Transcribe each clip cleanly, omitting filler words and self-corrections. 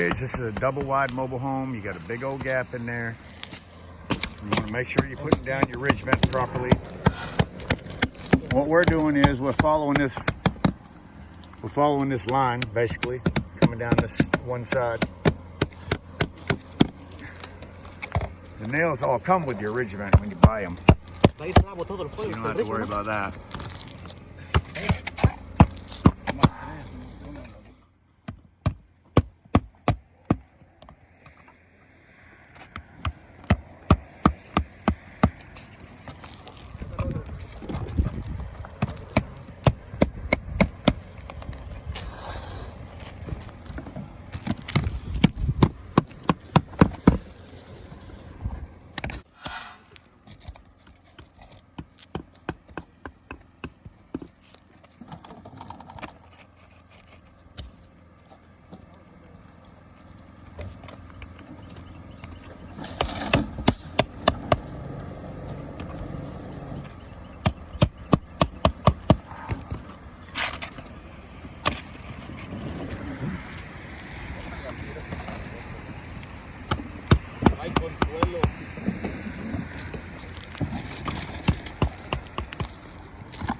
Anyways, this is a double wide mobile home. You got a big old gap in there. You want to make sure you're putting down your ridge vent properly. What we're doing is we're following this line, basically, coming down this one side. The nails all come with your ridge vent when you buy them. You don't have to worry about that.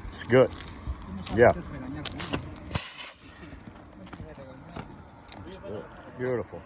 It's good. Yeah. Beautiful.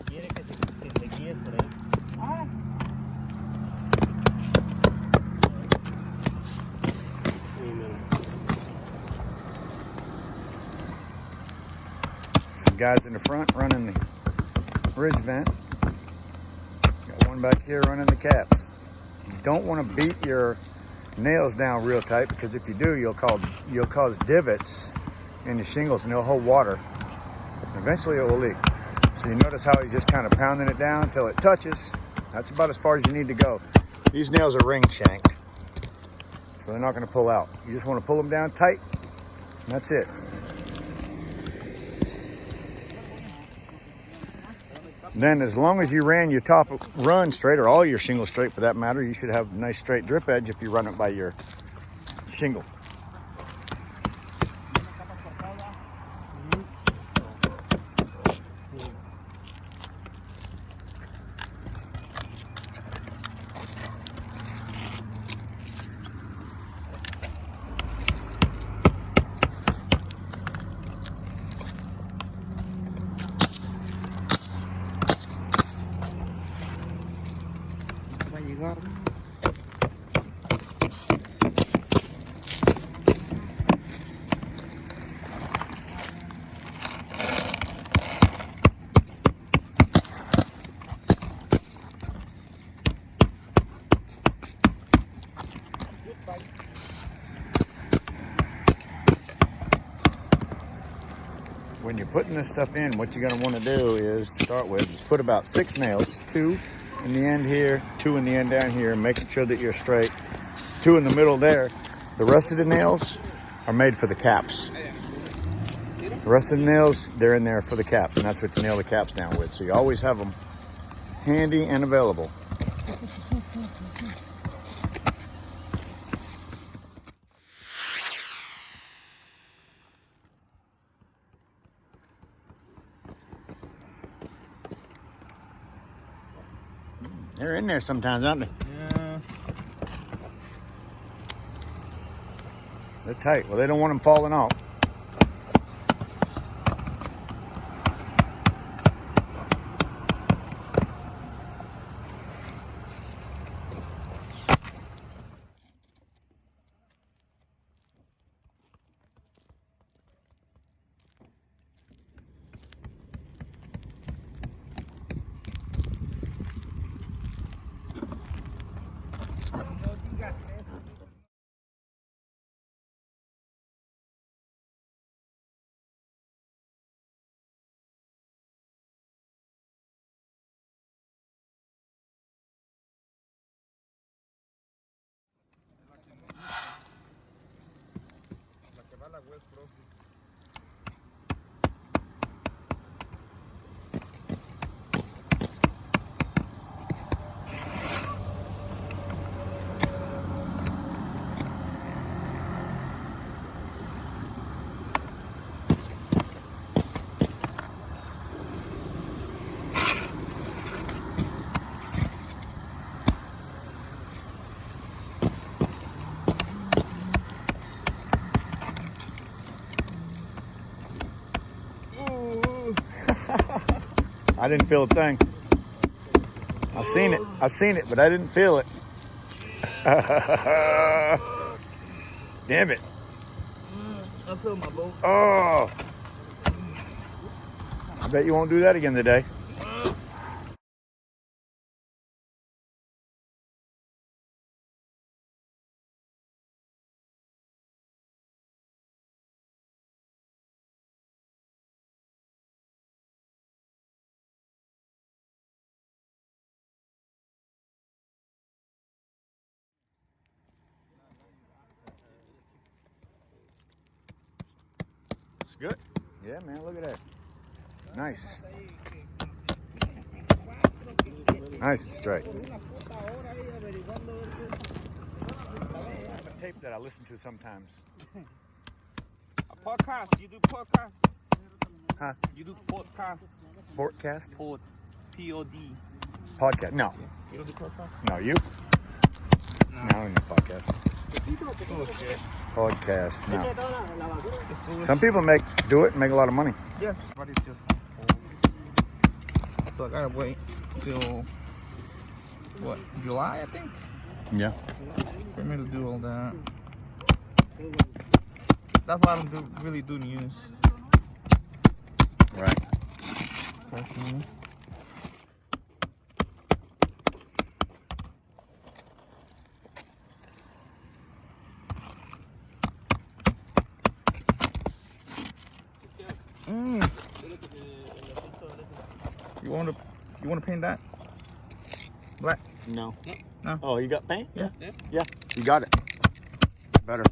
Quiere que se guíe por ahí. Some guys in the front running the ridge vent. Got one back here running the caps. You don't want to beat your nails down real tight, because if you do, you'll cause divots in the shingles and they'll hold water. Eventually it will leak. So you notice how he's just kind of pounding it down until it touches. That's about as far as you need to go. These nails are ring shanked, so they're not going to pull out. You just want to pull them down tight, and that's it. Then as long as you ran your top run straight, or all your shingles straight for that matter, you should have a nice straight drip edge if you run it by your shingle. When you're putting this stuff in, what you're going to want to do is start with, just put about 6 nails, 2 in the end here, 2 in the end down here, making sure that you're straight, 2 in the middle there. The rest of the nails are made for the caps. The rest of the nails, they're in there for the caps, and that's what you nail the caps down with. So you always have them handy and available. They're in there sometimes, aren't they? Yeah. They're tight. Well, they don't want them falling off. I didn't feel a thing. I seen it, but I didn't feel it. Damn it. I feel my boat. Oh. I bet you won't do that again today. It's good. Yeah, man, look at that. Nice. Nice and straight. A tape that I listen to sometimes. A podcast. You do podcast? Huh? You do podcast? Portcast? Pod. P-O-D. Podcast? No. You don't do podcast? No, you? No, I don't do podcast. Podcast, no. Some people do it and make a lot of money. Yeah, but it's just so I gotta wait till what, July, I think, Yeah. for me to do all that. That's why I don't really do news. Right. Personally. You wanna paint that? Black? No. No. Oh, you got paint? Yeah. Yeah. You got it. Better.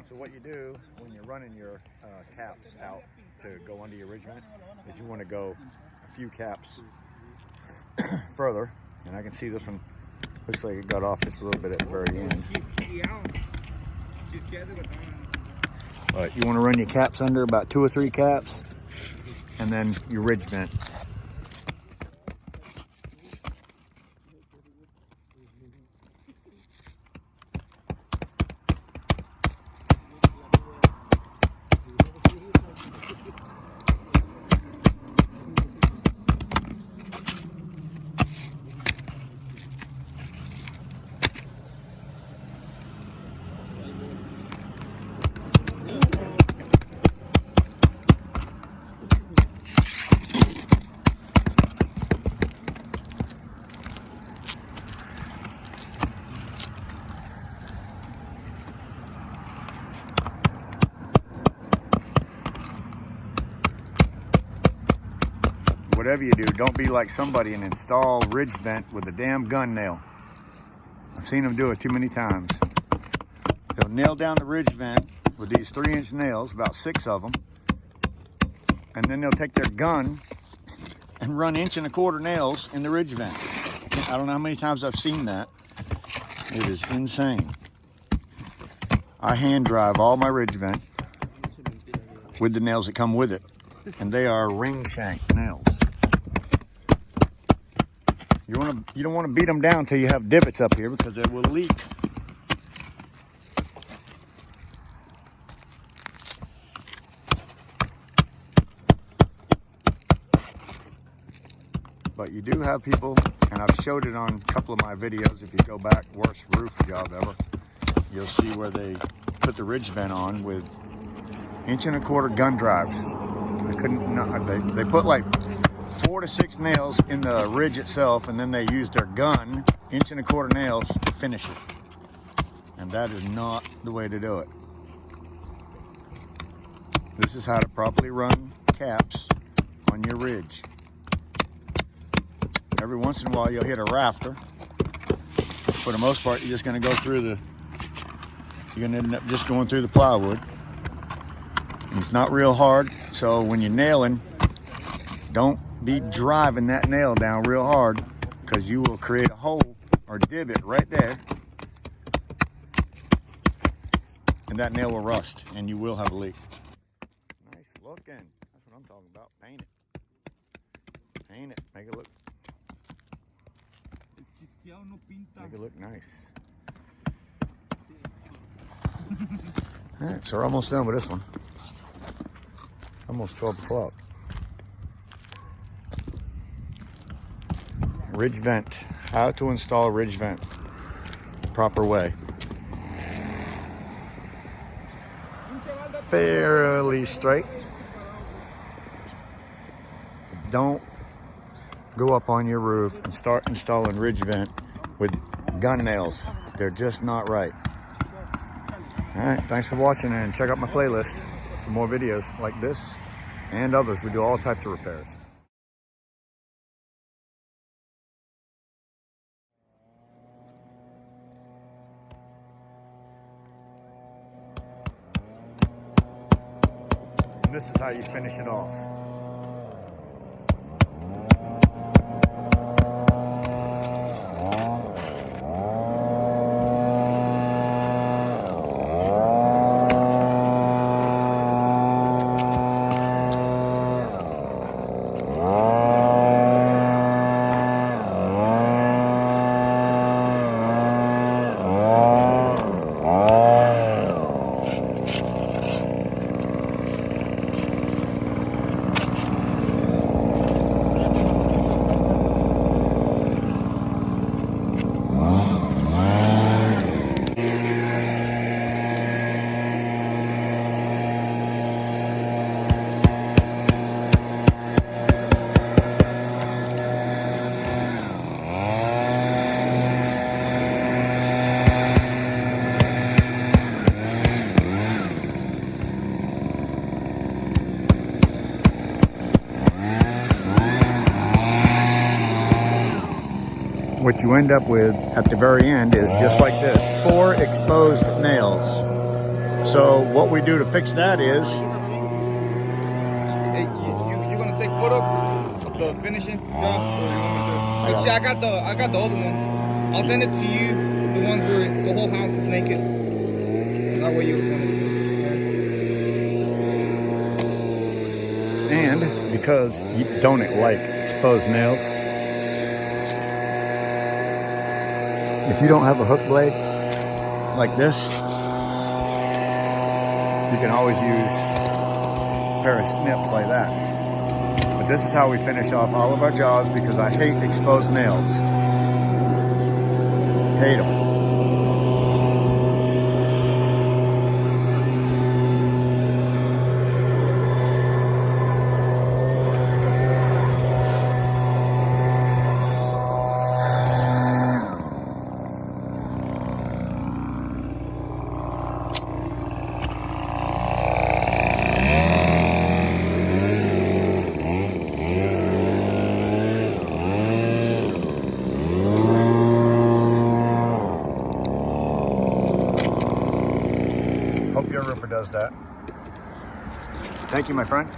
So what you do when you're running your caps out to go under your ridge vent is you want to go a few caps further, and I can see this one looks like it got off just a little bit at the very end. But you want to run your caps under about 2 or 3 caps, and then your ridge vent. Whatever you do, don't be like somebody and install ridge vent with a damn gun nail. I've seen them do it too many times. They'll nail down the ridge vent with these 3-inch nails, about 6 of them, and then they'll take their gun and run 1.25-inch nails in the ridge vent. I don't know how many times I've seen that. It is insane. I hand drive all my ridge vent with the nails that come with it, and they are ring shank nails. You don't want to beat them down till you have divots up here because they will leak. But you do have people, and I've showed it on a couple of my videos. If you go back, worst roof job ever, you'll see where they put the ridge vent on with 1.25-inch gun drives. They put like 4 to 6 nails in the ridge itself, and then they used their gun, 1.25 inch nails, to finish it. And that is not the way to do it. This is how to properly run caps on your ridge. Every once in a while you'll hit a rafter. For the most part, you're just going to go through you're going to end up just going through the plywood. And it's not real hard, so when you're nailing, don't be driving that nail down real hard, because you will create a hole or divot right there, and that nail will rust and you will have a leak. Nice looking. That's what I'm talking about. Paint it. Paint it. Make it look nice. All right, so we're almost done with this one. Almost 12 o'clock. Ridge vent. How to install a ridge vent the proper way. Fairly straight. Don't go up on your roof and start installing ridge vent with gun nails. They're just not right. All right, thanks for watching, and check out my playlist for more videos like this and others. We do all types of repairs. And this is how you finish it off. What you end up with at the very end is just like this, 4 exposed nails. So what we do to fix that is, Hey, you're gonna take photo of the finishing job, or you want me to? See, I got the other one. I'll send it to you, the ones where the whole house is naked. That way you're gonna and because you don't like exposed nails, if you don't have a hook blade like this, you can always use a pair of snips like that. But this is how we finish off all of our jobs, because I hate exposed nails. Hate them. Hope your roofer does that. Thank you, my friend.